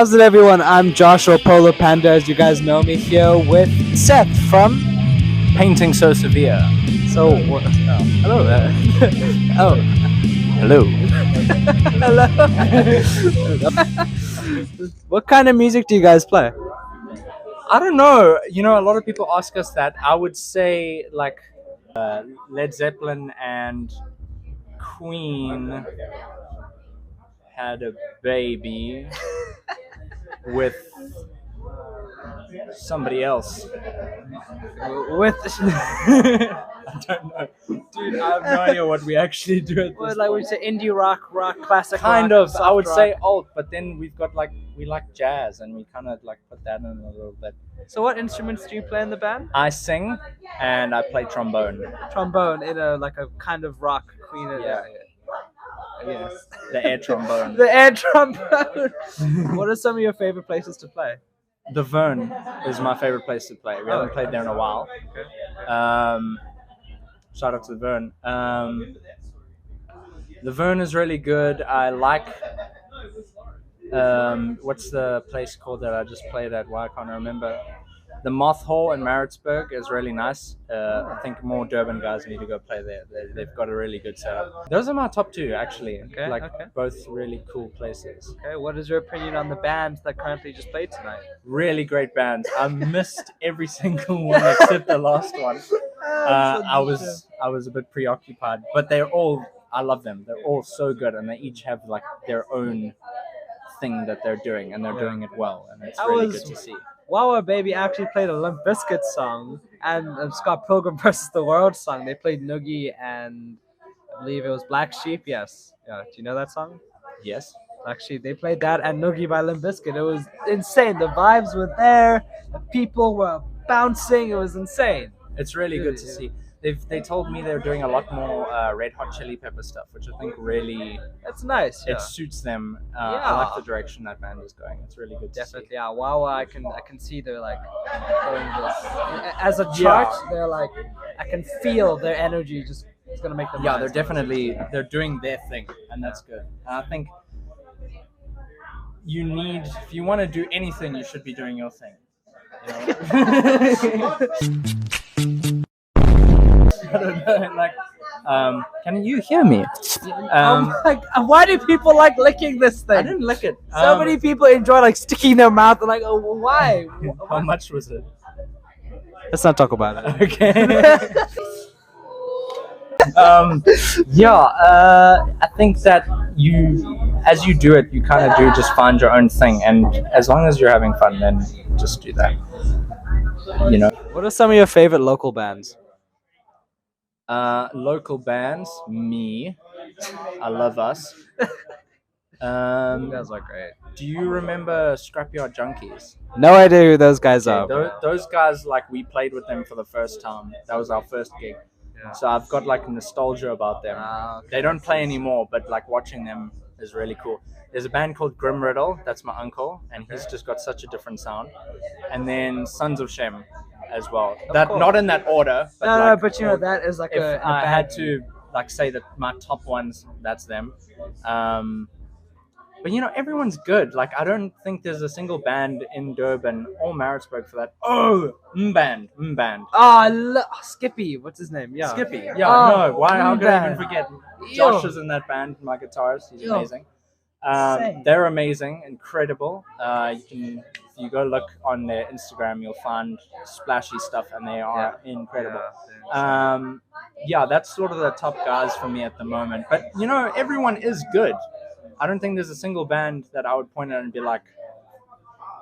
How's it, everyone? I'm Joshua Polo Panda, as you guys know me, here with Seth from Painting So Severe. So. Hello. Oh, Hello. hello. What kind of music do you guys play? I don't know. A lot of people ask us that. I would say like Led Zeppelin and Queen had a baby with somebody else. With I don't know. Dude, I have no idea what we actually do at this like we point. say, indie rock, classic Kind rock, of. soft I would rock. say alt, but then we've got we like jazz, and we kind of like put that in a little bit. So, what instruments do you play in the band? I sing and I play trombone. Trombone in a kind of rock Queen. Yeah. Yes. The air trombone. The air trombone. What are some of your favorite places to play? The Vern is my favorite place to play. We haven't played there in a while. Shout out to the Vern. The Vern is really good. I like. What's the place called that I just played at? Why I can't remember. The Moth Hall in Maritzburg is really nice. I think more Durban guys need to go play there. They've got a really good setup. Those are my top two, actually. Okay. Both really cool places. Okay, what is your opinion on the bands that currently just played tonight? Really great bands. I missed every single one except the last one. I was a bit preoccupied, but I love them. They're all so good, and they each have like their own thing that they're doing, and they're doing it well, and it's really good to see. Wow Baby actually played a Limp Bizkit song and Scott Pilgrim vs. the World song. They played Noogie and I believe it was Black Sheep. Yes. Yeah. Do you know that song? Yes. Black Sheep. They played that and Noogie by Limp Bizkit. It was insane. The vibes were there. The people were bouncing. It was insane. It's really good to see. They told me they're doing a lot more Red Hot Chili Pepper stuff, which I think really That's nice. Yeah. it suits them. I like the direction that band is going. It's really good. Definitely, yeah. Wow, I can see they're like going this as a chart. They're like, I can feel their energy. Just it's gonna make them. Yeah, they're doing their thing, and that's good. And I think if you want to do anything, you should be doing your thing. I don't know, can you hear me? Why do people like licking this thing? I didn't lick it. So many people enjoy like sticking their mouth and like, oh, why? How much was it? Let's not talk about it. Okay. I think that as you do it, you kind of do just find your own thing, and as long as you're having fun, then just do that. What are some of your favorite local bands? Local bands, me. I love us. You guys are great. Do you remember Scrapyard Junkies? No idea who those guys are. Those guys, we played with them for the first time. That was our first gig. Yeah. So I've got nostalgia about them. Okay. They don't play anymore, but watching them is really cool. There's a band called Grim Riddle. That's my uncle, and he's just got such a different sound. And then Sons of Shem as well. Not in that order. But no, but that is like if I had to say that my top ones, that's them. But everyone's good. I don't think there's a single band in Durban or Maritzburg for that. Oh, Mband. Skippy. What's his name? Yeah, Skippy. Yeah, no. Why? How could I even Mband. forget? Josh is in that band. My guitarist. He's amazing. They're amazing, incredible. If you go look on their Instagram, you'll find splashy stuff, and they are incredible. That's sort of the top guys for me at the moment. But everyone is good. I don't think there's a single band that I would point at and be like,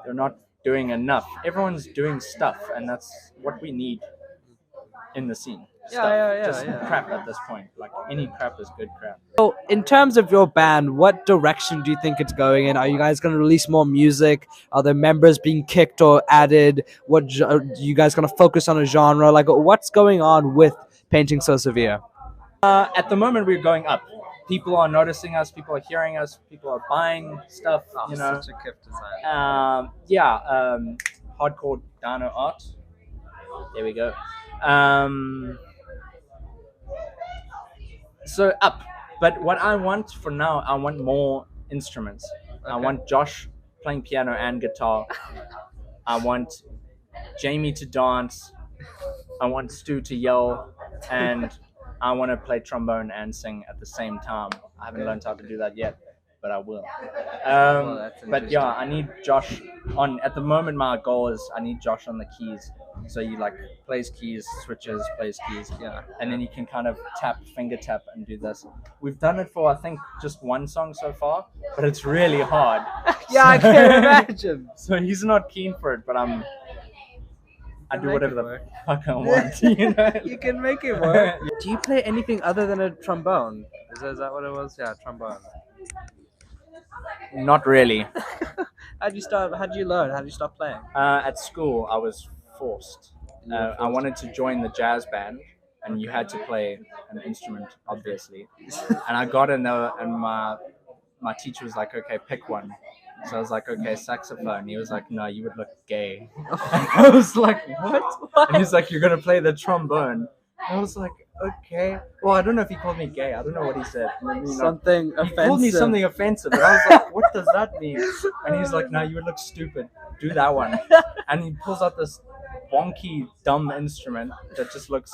they're not doing enough. Everyone's doing stuff, and that's what we need in the scene. Just crap at this point. Any crap is good crap. So, in terms of your band, what direction do you think it's going in? Are you guys going to release more music? Are there members being kicked or added? Are you guys going to focus on a genre? What's going on with Painting So Severe? At the moment, we're going up. People are noticing us. People are hearing us. People are buying stuff. Such a gift design. Hardcore Dino art. There we go. So up. But what I want for now, I want more instruments. Okay. I want Josh playing piano and guitar. I want Jamie to dance. I want Stu to yell, and I want to play trombone and sing at the same time. I haven't learned how to do that yet, but I will. But yeah, I need Josh on. At the moment, my goal is I need Josh on the keys. So you like plays keys, switches, plays keys, and then you can kind of finger tap, and do this. We've done it for I think just one song so far, but it's really hard. Yeah, I can imagine. So he's not keen for it, but I do whatever the fuck I want. You know? You can make it work. Do you play anything other than a trombone? Is that what it was? Yeah, trombone. Not really. How'd you start? How'd you learn? How'd you start playing? At school, I was forced. I wanted to join the jazz band, and you had to play an instrument, obviously. And I got in there, and my teacher was like, "Okay, pick one." So I was like, "Okay, saxophone." He was like, "No, you would look gay." I was like, "What?" And he's like, "You're gonna play the trombone." I was like, "Okay." Well, I don't know if he called me gay. I don't know what he said. Something offensive. He called me something offensive, and I was like, "What does that mean?" And he's like, "No, you would look stupid. Do that one." And he pulls out this wonky, dumb instrument that just looks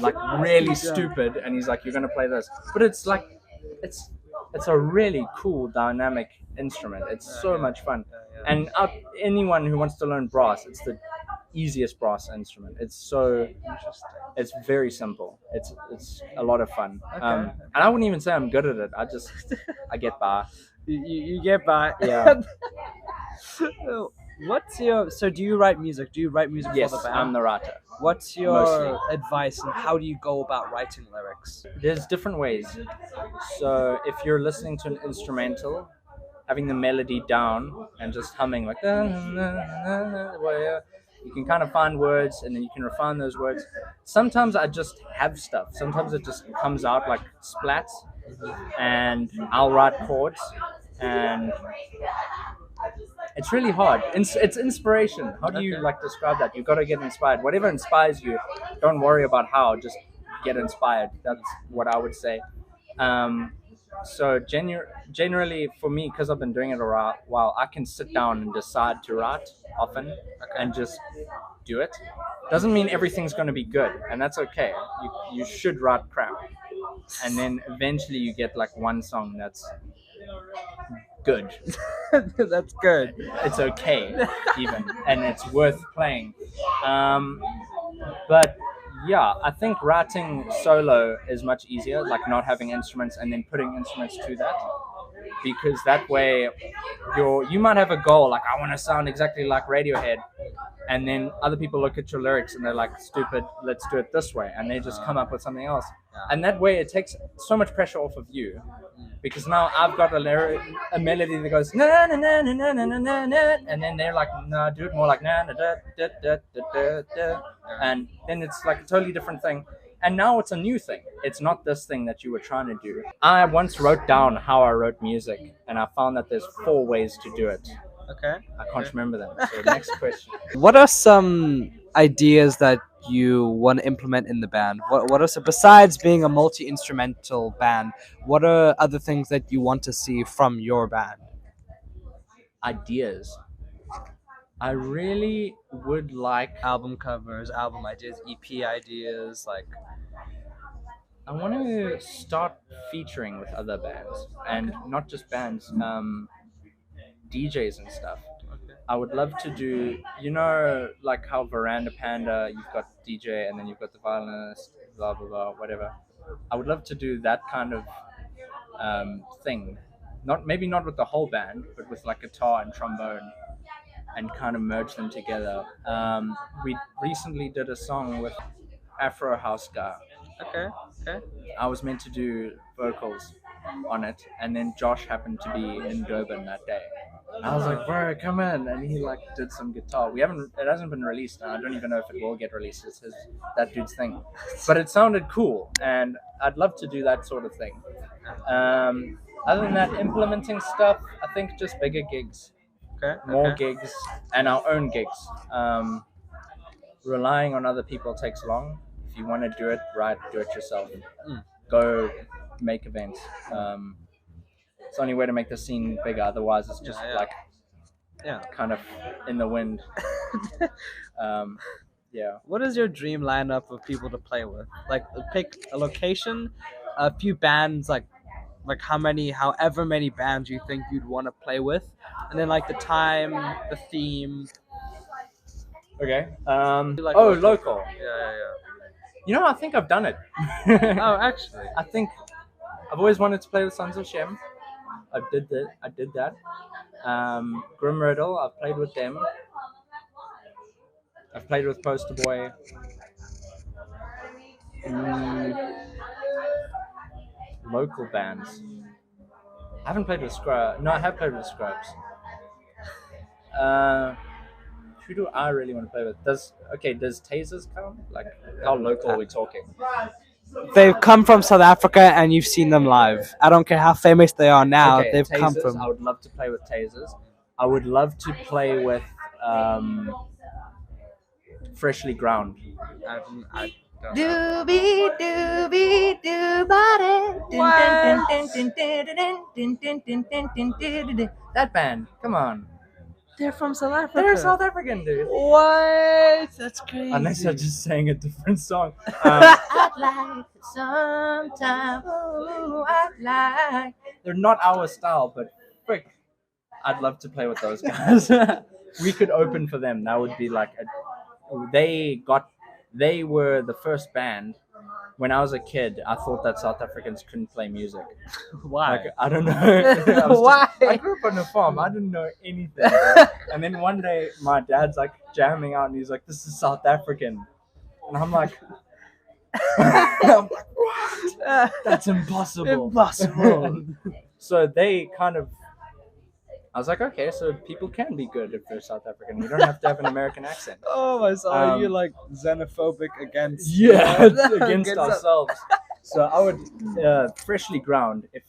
like really stupid, and he's like, "You're gonna play this," but it's like, it's a really cool, dynamic instrument. It's so much fun, and anyone who wants to learn brass, it's the easiest brass instrument. It's so interesting. It's very simple. It's a lot of fun. And I wouldn't even say I'm good at it. I get by. You get by. Yeah. So do you write music? Do you write music Yes, for the band? I'm the writer. What's your Mostly. advice, and how do you go about writing lyrics? There's different ways. So if you're listening to an instrumental, having the melody down and just humming like you can kind of find words, and then you can refine those words. Sometimes I just have stuff. Sometimes it just comes out like splats, and I'll write chords, and it's really hard. It's inspiration. How do you describe that? You've got to get inspired. Whatever inspires you, don't worry about how. Just get inspired. That's what I would say. So generally for me, because I've been doing it a while, I can sit down and decide to write often and just do it. Doesn't mean everything's going to be good, and that's okay. You should write crap, and then eventually you get like one song that's good. That's good. It's okay even, and it's worth playing. But yeah, I think writing solo is much easier, like not having instruments and then putting instruments to that, because that way you might have a goal like, I want to sound exactly like Radiohead, and then other people look at your lyrics and they're like, stupid, let's do it this way, and they just come up with something else. And that way it takes so much pressure off of you, because now I've got a melody that goes na na na na na na na na, and then they're like, no, do it more like na na da da da da da, and then it's like a totally different thing. And now it's a new thing. It's not this thing that you were trying to do. I once wrote down how I wrote music, and I found that there's 4 ways to do it. Okay. I can't remember them. So next question. What are some ideas that you want to implement in the band? What are some, besides being a multi-instrumental band, what are other things that you want to see from your band? Ideas. I really would like Album covers, album ideas, EP ideas, like... I want to start featuring with other bands, and not just bands, DJs and stuff. I would love to do, like how Veranda Panda, you've got DJ and then you've got the violinist, blah, blah, blah, whatever. I would love to do that kind of thing. Maybe not with the whole band, but with like guitar and trombone, and kind of merge them together. We recently did a song with Afro House guy. Okay. I was meant to do vocals on it, and then Josh happened to be in Durban that day. And I was like, bro, come in, and he did some guitar. It hasn't been released, and I don't even know if it will get released. It's that dude's thing, but it sounded cool, and I'd love to do that sort of thing. Other than that, implementing stuff, I think just bigger gigs, more gigs, and our own gigs. Relying on other people takes long. If you want to do it right, do it yourself. Go make events. It's the only way to make the scene bigger. Otherwise, it's just like Yeah. kind of in the wind. Yeah. What is your dream lineup of people to play with? Like, pick a location, a few bands, like however many bands you think you'd want to play with, and then like the time, the theme. Okay. Like Local. Yeah. You know, I think I've done it. Oh, actually. I think I've always wanted to play with Sons of Shem. I did that. Grim Riddle, I've played with them. I've played with Poster Boy. Local bands. I haven't played with Scrubs. No, I have played with Scrubs. Who do I really want to play with? Does Tasers count? Like, how local are we talking? They've come from South Africa, and you've seen them live. I don't care how famous they are now. Okay, They've Tasers, come from. I would love to play with Tasers. I would love to play with Freshly Ground. I don't know. Doobie doobie doobie. That band, come on. They're from South Africa. They're South African, dude. What? That's crazy. Unless I just sang a different song. I'd like sometime. Ooh, I'd like. They're not our style, but frick, I'd love to play with those guys. We could open for them. That would be like They were the first band. When I was a kid, I thought that South Africans couldn't play music. Why? Like, I don't know. Why? I grew up on a farm. I didn't know anything. And then one day, my dad's like jamming out, and he's like, "This is South African," and I'm like, "What? That's impossible." Impossible. So they kind of. I was like, okay, so people can be good if they're South African. You don't have to have an American accent. Oh my god, you're like xenophobic against against ourselves. So I would Freshly Ground. If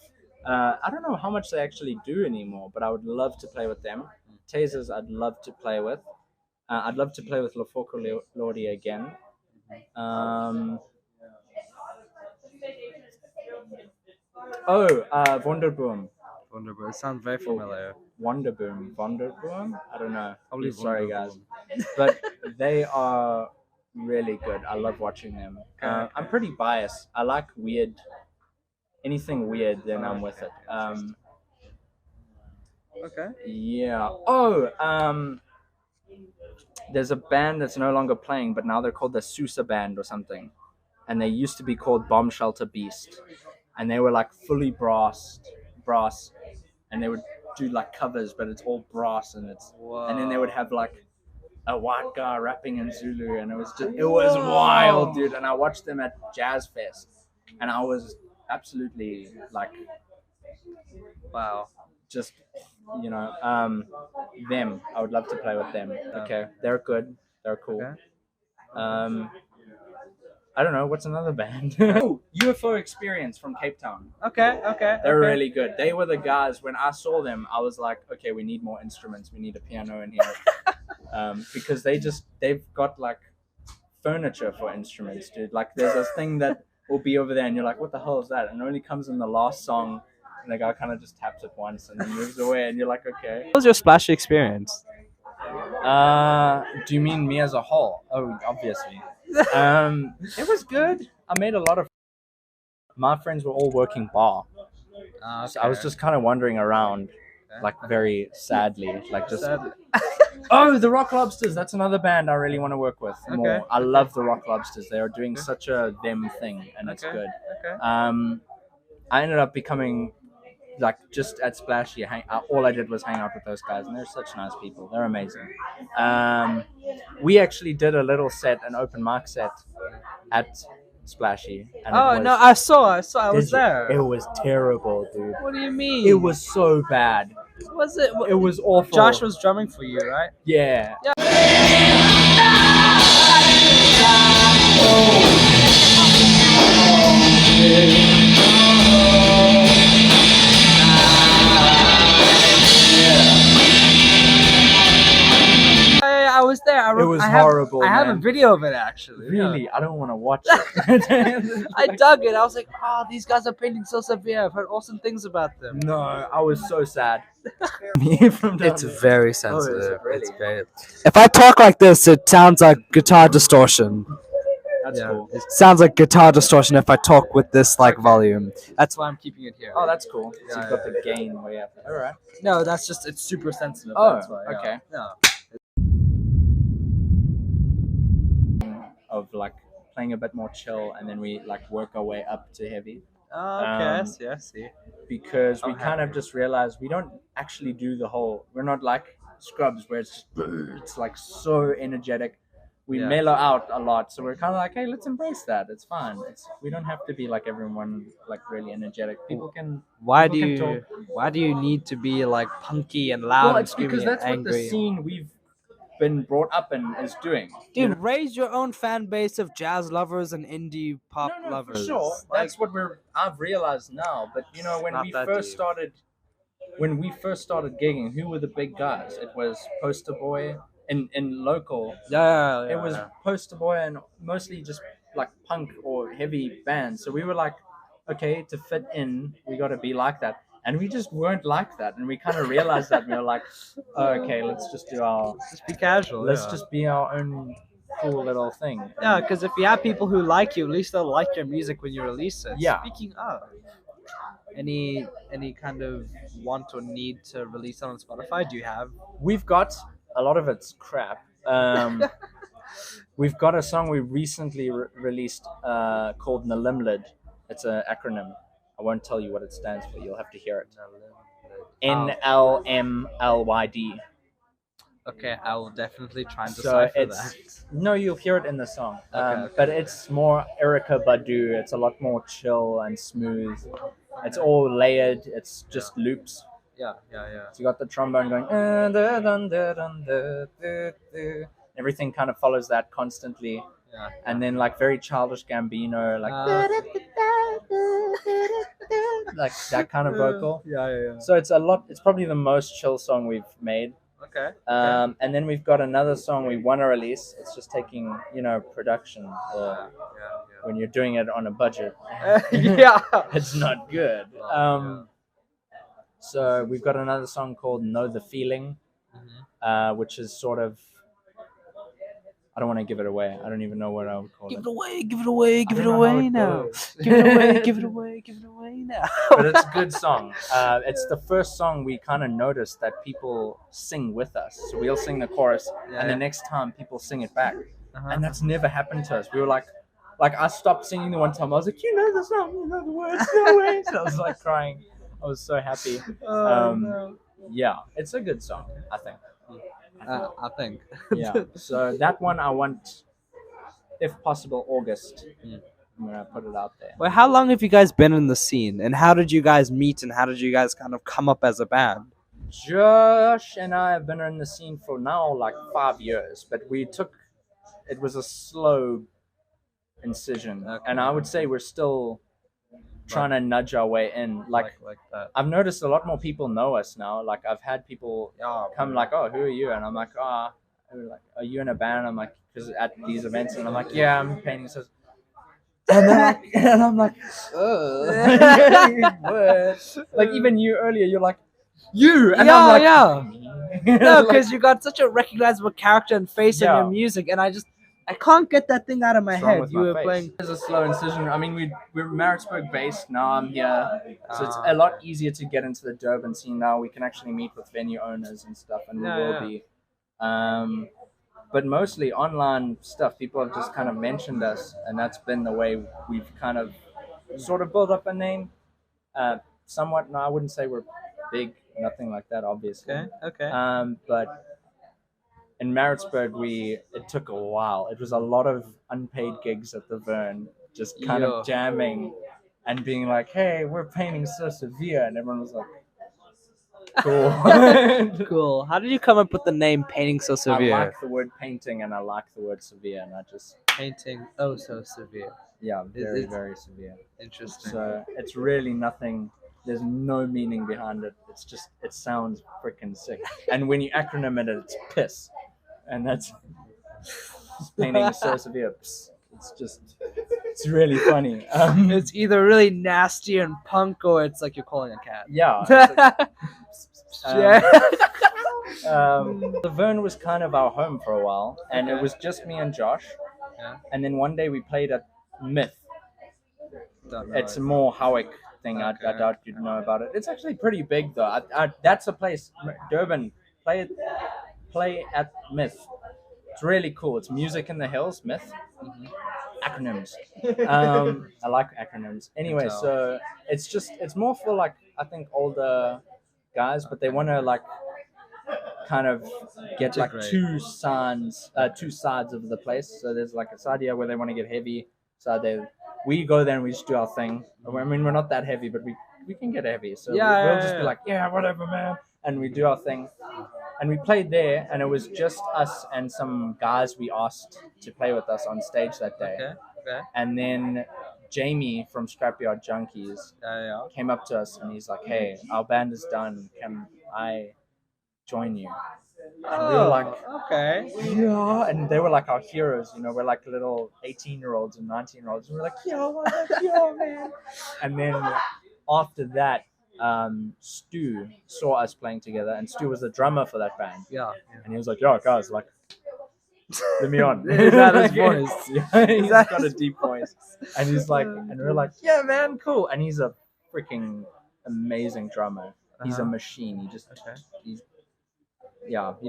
I don't know how much they actually do anymore, but I would love to play with them. Tasers, I'd love to play with. I'd love to play with Lofoko Lordi again. Wonderboom. Wonderboom. It sounds very familiar. Wonderboom. I don't know. Probably Sorry, guys. Wonderboom. But they are really good. I love watching them. I'm pretty biased. I like anything weird, then I'm with it. Okay. Yeah. There's a band that's no longer playing, but now they're called the Sousa Band or something. And they used to be called Bomb Shelter Beast. And they were like fully brass. And they would do like covers, but it's all brass, and then they would have like a white guy rapping in Zulu, and it was wild, dude. And I watched them at Jazz Fest, and I was absolutely like, wow, just them. I would love to play with them. Okay, they're good, they're cool. Okay. I don't know, what's another band? UFO Experience from Cape Town. Okay. They're really good. They were the guys, when I saw them, I was like, okay, we need more instruments. We need a piano in here. Because they've got like furniture for instruments, dude. Like there's this thing that will be over there and you're like, what the hell is that? And it only comes in the last song, and the guy kind of just taps it once and then moves away, and you're like, okay. What was your splashy experience? Do you mean me as a whole? Oh, obviously. It was good. I made a lot of. My friends were all working bar, so I was just kind of wandering around, like very sadly, like just. Oh, the Rock Lobsters. That's another band I really want to work with more. Okay. I love the Rock Lobsters. They are doing such a them thing, and it's good. Okay. I ended up becoming. Like just at Splashy, all I did was hang out with those guys, and they're such nice people. They're amazing. We actually did a little set, an open mic set at Splashy. And I saw. I was there. It was terrible, dude. What do you mean? It was so bad. Was it? It was awful. Josh was drumming for you, right? Yeah. It was horrible, I have a man. video of it actually. Really, I don't want to watch it. I dug it. I was like, oh, these guys are painting so severe. I've heard awesome things about them. No, I was so sad. It's very Oh, sensitive. is it really? It's very. If I talk like this, it sounds like guitar distortion. That's cool. It sounds like guitar distortion if I talk with this volume. That's why I'm keeping it here. Oh, that's cool. So Yeah, you've got the gain way up. All right. No, that's just it's super sensitive. Oh, that's why, okay. Yeah. Of like playing a bit more chill, and then we like work our way up to heavy. Oh, okay. I see. Because we Okay. kind of just realized we don't actually do the whole. We're not like Scrubs where it's like so energetic. We Yeah. mellow out a lot, so we're kind of like, hey, let's embrace that. It's fine. We don't have to be like everyone, like really energetic. People can. Why People do can you talk. Why do you need to be like punky and loud Well, and it's screaming because that's and what the angry? scene we've been brought up in is doing. Dude, raise your own fan base of jazz lovers and indie pop No, lovers. for sure. Like, That's what I've realized now. But you know, when Not we that first deep. started, gigging, who were the big guys? It was Poster Boy in local. yeah, It was Poster Boy and mostly just like punk or heavy bands. So we were like, okay, to fit in, we got to be like that. And we just weren't like that. And we kind of realized that. And we were like, oh, okay, let's just do just be casual. let's just be our own cool little thing. Yeah, because if you have people who like you, at least they'll like your music when you release it. Yeah. Speaking of, any kind of want or need to release it on Spotify? Do you have? We've got a lot of it's crap. We've got a song we recently released called Nalimlid. It's an acronym. I won't tell you what it stands for. You'll have to hear it. NLMLYD. Okay, I will definitely try and So decipher it's that. no, you'll hear it in the song. Okay. But it's more Erica Badu. It's a lot more chill and smooth. It's all layered. It's just loops. Yeah. So you got the trombone going. Everything kind of follows that constantly. Yeah. And then like very childish Gambino, like like that kind of vocal. Yeah. So it's probably the most chill song we've made. Okay. And then we've got another song we want to release. It's just taking production. When you're doing it on a budget, Yeah. it's not good. So we've got another song called "Know the Feeling," which is sort of. I don't want to give it away. I don't even know what I would call it. Give it away now. goes. Give it away now. But it's a good song. It's the first song we kind of noticed that people sing with us. So we'll sing the chorus, and the next time people sing it back. And that's never happened to us. We were like I stopped singing the one time. I was like, you know the song, you know the words, no way. So I was like crying. I was so happy. No. Yeah, it's a good song, I think. I think. Yeah. So that one I want, if possible, August. I'm gonna put it out there. Well, how long have you guys been in the scene, and how did you guys meet, and how did you guys kind of come up as a band? Josh and I have been in the scene for now like 5 years, but it was a slow incision, and I would say we're still trying to nudge our way in. Like that. I've noticed a lot more people know us now. Like I've had people come like, oh, who are you? And I'm like, are you in a band? I'm like, because at these events, and I'm like, yeah, I'm painting. So, and I'm like, what? Like even you earlier, you're like, you, and I'm like, No, because you got such a recognizable character and face in your music, and I can't get that thing out of my head. You were playing. There's a slow incision. I mean, we're Maritzburg based now. I'm here, so it's a lot easier to get into the Durban scene now. We can actually meet with venue owners and stuff, and we will be. But mostly online stuff. People have just kind of mentioned us, and that's been the way we've kind of sort of built up a name. Somewhat. No, I wouldn't say we're big. Nothing like that, obviously. Okay. But in Maritzburg, it took a while. It was a lot of unpaid gigs at the Vern, just kind of jamming and being like, hey, we're painting so severe. And everyone was like, cool. Cool. How did you come up with the name Painting So Severe? I like the word painting and I like the word severe. And I just... Painting so severe. Yeah, very, very severe. Interesting. So it's really nothing... There's no meaning behind it. It's just, it sounds freaking sick. And when you acronym it, it's piss. And that's painting so severe. It's really funny. It's either really nasty and punk, or it's like you're calling a cat. Yeah. It's like, Yeah. the Vern was kind of our home for a while, and it was just me and Josh. Yeah. And then one day we played at Myth. Don't know It's it. a more Howick thing. I Okay. doubt you'd know about it. It's actually pretty big though. That's a place. Durban. Play at Myth. It's really cool. It's Music in the Hills. Myth. Acronyms. I like acronyms. Anyway, tell. so it's more for like I think older guys, but they want to like kind of get like Integrate. two sides of the place. So there's like a side here where they want to get heavy. Side there, we go there and we just do our thing. I mean, we're not that heavy, but we can get heavy. So we'll just be like, yeah, whatever, man, and we do our thing. And we played there, and it was just us and some guys we asked to play with us on stage that day. Okay. And then Jamie from Scrapyard Junkies Yeah. came up to us and he's like, "Hey, our band is done. Can I join you?" And we were like, okay. "Yeah." And they were like our heroes, you know. We're like little 18-year-olds and 19-year-olds. And we're like, "Yeah, man." And then after that, Stu saw us playing together, and Stu was the drummer for that band. Yeah. And he was like, "Yo, guys, like, let me on." Is that his voice? Yeah, he's that got a his deep voice. And he's like, and we're like, "Yeah, man, cool." And he's a freaking amazing drummer. He's a machine. He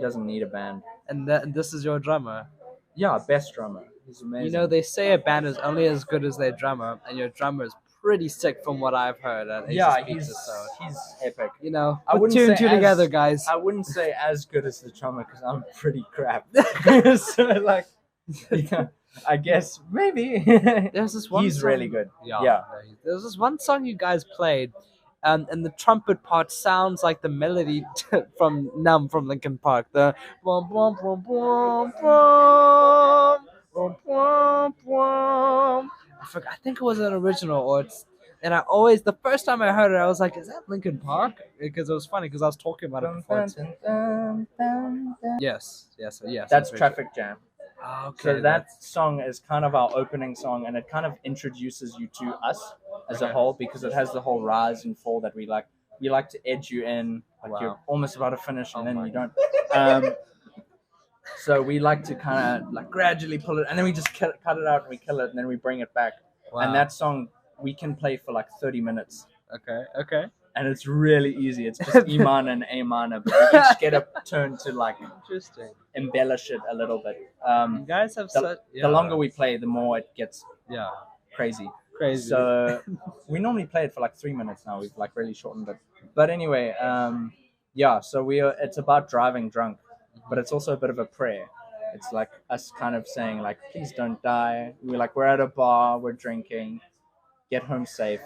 doesn't need a band. And this is your drummer. Yeah, best drummer. He's amazing. You know, they say a band is only as good as their drummer, and your drummer is pretty sick from what I've heard. At he's epic. You know, I put wouldn't two and say two as- together, guys. I wouldn't say as good as the drummer because I'm pretty crap. So like, yeah, I guess maybe. There's this one. He's song- really good. Yeah. Yeah. There's this one song you guys played, and the trumpet part sounds like the melody from Numb from Linkin Park. The bum, bum, bum, bum, bum, bum, bum, bum. I think it was an original, or it's. And I always, the first time I heard it, I was like, "Is that Linkin Park?" Because it was funny because I was talking about it before. Yes. That's I'm pretty Traffic Jam. sure. Okay. So that song is kind of our opening song, and it kind of introduces you to us as a whole because it has the whole rise and fall that we like. We like to edge you in, like you're almost about to finish, and then you don't. So we like to kind of like gradually pull it, and then we just cut it out and we kill it, and then we bring it back. Wow. And that song we can play for like 30 minutes. Okay. And it's really easy. It's just E minor and A minor, but we each get a turn to like Interesting. embellish it a little bit. You guys have The longer we play, the more it gets crazy. crazy. So we normally play it for like 3 minutes now. We've like really shortened it. But anyway, so it's about driving drunk, but it's also a bit of a prayer. It's like us kind of saying like, please don't die. We're at a bar, we're drinking, get home safe.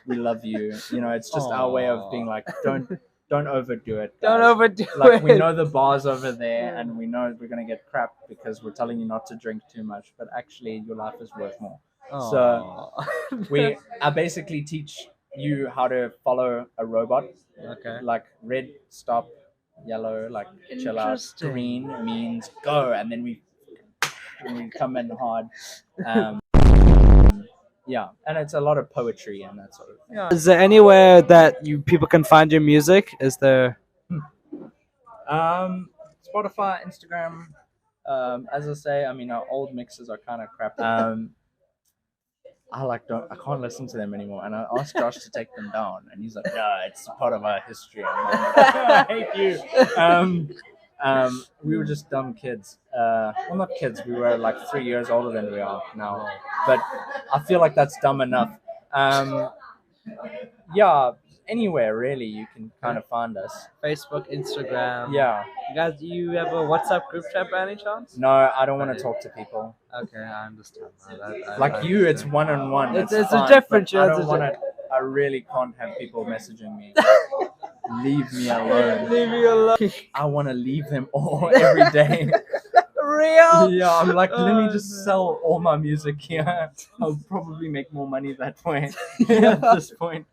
We love you. You know, it's just our way of being like, don't overdo it. Guys. Don't overdo Like it. we know the bar's over there, and we know we're gonna get crap because we're telling you not to drink too much. But actually, your life is worth more. So I basically teach you how to follow a robot. Okay. Like red, stop, yellow, like chill out. Interesting. Green means go, and then we come in hard. Yeah, and it's a lot of poetry and that sort of thing. Is there anywhere that people can find your music? Is there? Spotify, Instagram. As I say, I mean our old mixes are kind of crap. I can't listen to them anymore. And I asked Josh to take them down, and he's like, "No, it's part of our history." I'm like, I hate you. We were just dumb kids. Well, not kids. We were like 3 years older than we are now. But I feel like that's dumb enough. Yeah, anywhere really you can kind of find us. Facebook, Instagram. Yeah. You guys, do you have a WhatsApp group chat by any chance? No, I don't want to talk to people. Okay, I understand. Like you, it's one-on-one. It's fine, a different. but I don't want to. I really can't have people messaging me. Leave me alone. Leave me alone. I want to leave them all every day. Real? Yeah, I'm like, let me just sell all my music here. I'll probably make more money that way at this point.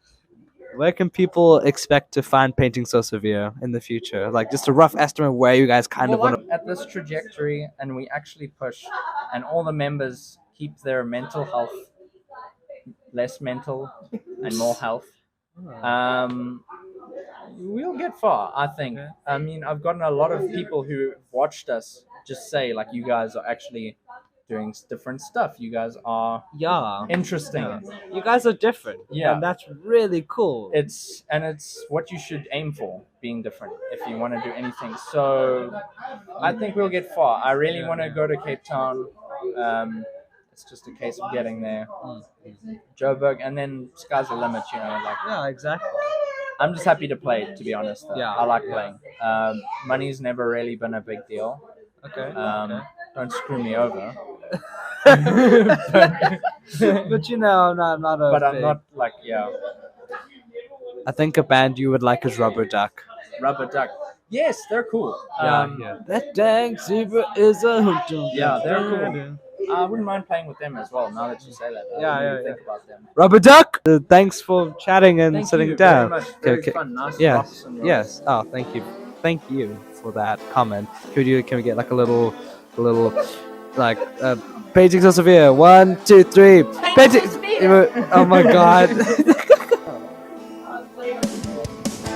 Where can people expect to find Painting So Severe in the future? Like just a rough estimate where you guys kind of Well, want to. at this trajectory, and we actually push, and all the members keep their mental health less mental and more health. We'll get far, I think. Okay. I mean, I've gotten a lot of people who watched us just say, like, you guys are actually doing different stuff. You guys are Yeah. interesting. Yeah. You guys are different. Yeah. And that's really cool. It's what you should aim for, being different, if you want to do anything. So I think we'll get far. I really want to go to Cape Town. It's just a case of getting there. Joburg, and then sky's the limit, you know. Like, Yeah, exactly. I'm just happy to play, to be honest. Yeah, I like yeah. playing. Money's never really been a big deal. Okay. Don't screw me over. But you know, I'm not a But I'm big- not like, yeah, I think a band you would like is Rubber Duck. Rubber Duck. Yes, they're cool. That dang zebra is a hoot. Yeah, they're cool. I wouldn't mind playing with them as well. Now that you say that, I Yeah, didn't yeah, even think about them. Rubber Duck. Thanks for chatting and Thank sitting you down. very much. Very Okay. fun. Nice Yes. rocks and rolls. Yes. Oh, thank you for that comment. Can we get like a little like Painting So Severe? 1, 2, 3. Painting. Oh my god.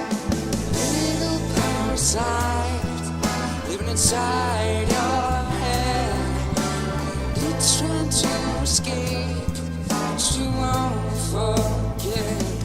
Little parasite living inside your head. It's trying to escape, but you won't forget.